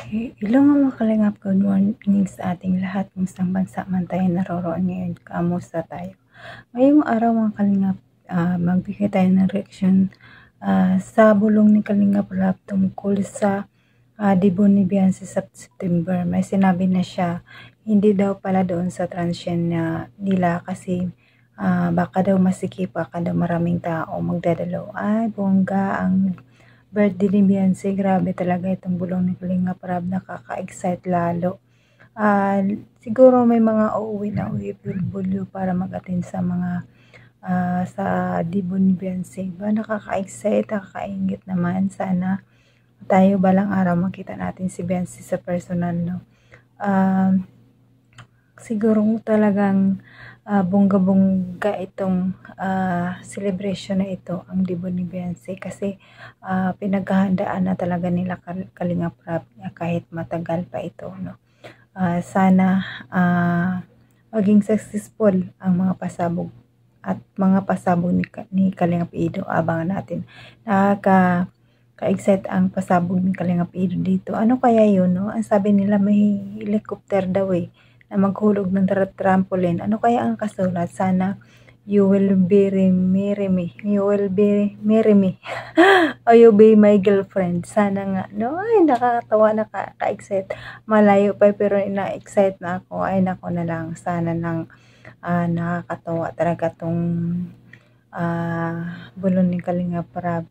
Hello mga kalingap, good morning sa ating lahat. Kung saan bansa man tayo naroroon ngayon, kamusta tayo? Ngayong araw mga kalingap, magbigay tayo ng reaction sa bulong ni Kalingap Rap tungkol sa debut ni Beyonce sa September. May sinabi na siya, hindi daw pala doon sa transient nila kasi baka daw masikip, baka daw maraming tao magdadalaw. Ay, bongga ang birthday ni Beyonce, grabe talaga itong bulong ni Kalingap Rap, nakaka-excite lalo. Siguro may mga uuwi na OFW para mag-attend sa mga sa debut ni Beyonce. Ba, nakaka-excite, nakaka-inggit naman. Sana tayo balang araw makita natin si Beyonce sa personal, no? Siguro talagang bongga-bongga itong celebration na ito, ang debut ni Beyonce, kasi pinaghahandaan na talaga nila Kalingap Rap kahit matagal pa ito, no? Sana maging successful ang mga pasabog at mga pasabog ni Kalingap Ido. Abangan natin. Ka-excite ang pasabog ni Kalingap Ido dito. Ano kaya yun, no? Ang sabi nila may helicopter daw na maghulog ng trampoline. Ano kaya ang kasulat? Sana you will marry me. You will marry me. O you be my girlfriend. Sana nga. No? Ay, nakakatawa, nakaka-excite. Malayo pa pero na-excite na ako. Ay, nako na lang. Sana nang nakakatawa talaga tong bulon ni Kalingap Rap.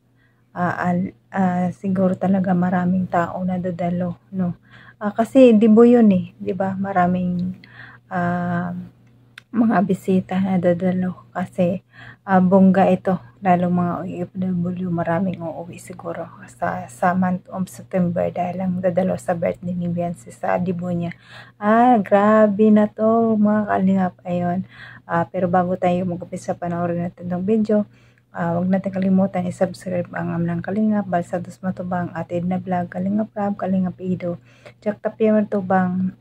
Siguro talaga maraming tao na dadalo, no? Kasi debut yun 'di ba? Maraming mga bisita na dadalo kasi bongga ito, lalo mga OFW, maraming uuwi siguro sa month of September dahil lang dadalo sa birthday ni Beyonce, sa debut niya. Grabe na to mga kalingap. Ayun. Pero bago tayo mag-umpisa, panoorin natin itong video. Huwag natin kalimutan i-subscribe ang Amlang Kalingap, Balsados Matubang, at Edna Vlog, Kalingap Rap, Kalingap Ido, Jack Tapia Matubang,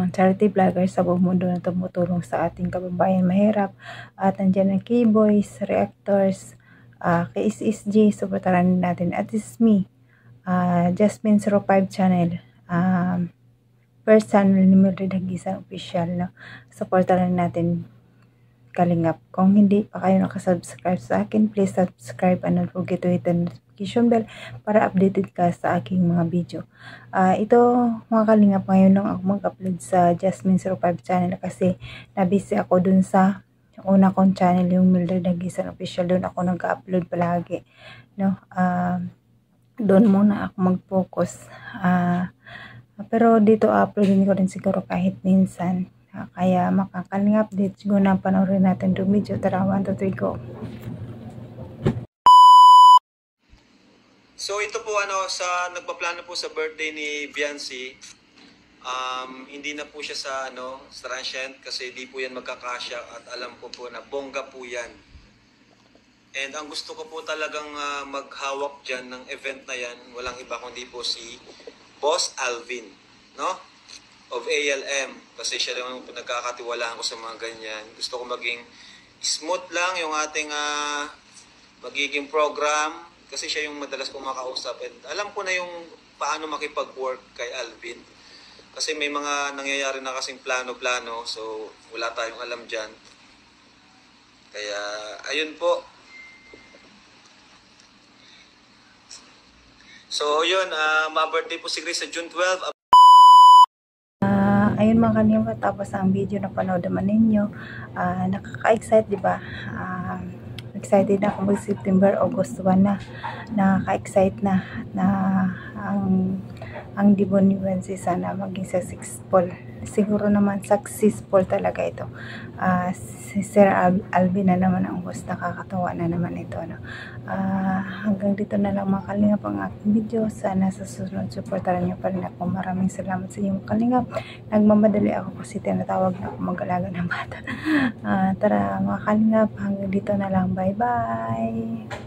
charity vlogger sa buong mundo na tumutulong sa ating kababayan mahirap. At andyan ang K-Boys, Reactors, KSSG, supportaran natin. At is me, Jasmine 05 channel, first channel ni Mildred Hagisan Official, no? Supportaran natin Kalingap. Kung hindi pa kayo nakasubscribe sa akin, please subscribe and don't forget to hit the notification bell para updated ka sa aking mga video. Ito mga Kalingap, ngayon lang ako mag-upload sa Jasmine 05 channel kasi nabisi ako dun sa una kong channel, yung Mildred Hagisan Official. Doon ako nag-upload palagi, no? Doon muna ako mag-focus. Pero dito uploadin ko rin siguro kahit minsan. Kaya makakalingap update siguro na panoorin natin yung video. Tara, 1, 2, 3, go. So ito po sa nagpaplano po sa birthday ni Beyonce. Hindi na po siya sa transient kasi di po yan magkakasya at alam ko po na bongga po yan. And ang gusto ko po talagang maghawak dyan ng event na yan, walang iba kundi po si Boss Alvin, no? Of ALM, kasi siya naman pinagkakatiwalaan ko sa mga ganyan. Gusto ko maging smooth lang yung ating magiging program kasi siya yung madalas kong makausap and alam ko na yung paano makipag-work kay Alvin kasi may mga nangyayari na kasing plano-plano, so wala tayong alam dyan. Kaya ayun po. So yun, ma-birthday po si Grace sa June 12. Ayun mga Kalingap, tapos ang video na panood naman ninyo. Nakaka-excite, di ba? Excited na ako mag-September, August 1 na. Nakaka-excite na ang debut ni Beyonce. Sana maging successful. Siguro naman successful talaga ito. Si Sir Alvin na naman ang host. Nakakatawa na naman ito, no? Hanggang dito na lang mga Kalingap ang aking video. Sana sa susunod supportaran nyo pa rin ako. Maraming salamat sa inyo mga Kalingap. Nagmamadali ako kasi tinatawag na ako mag-alaga ng bata. Tara mga Kalingap, hanggang dito na lang. Bye bye.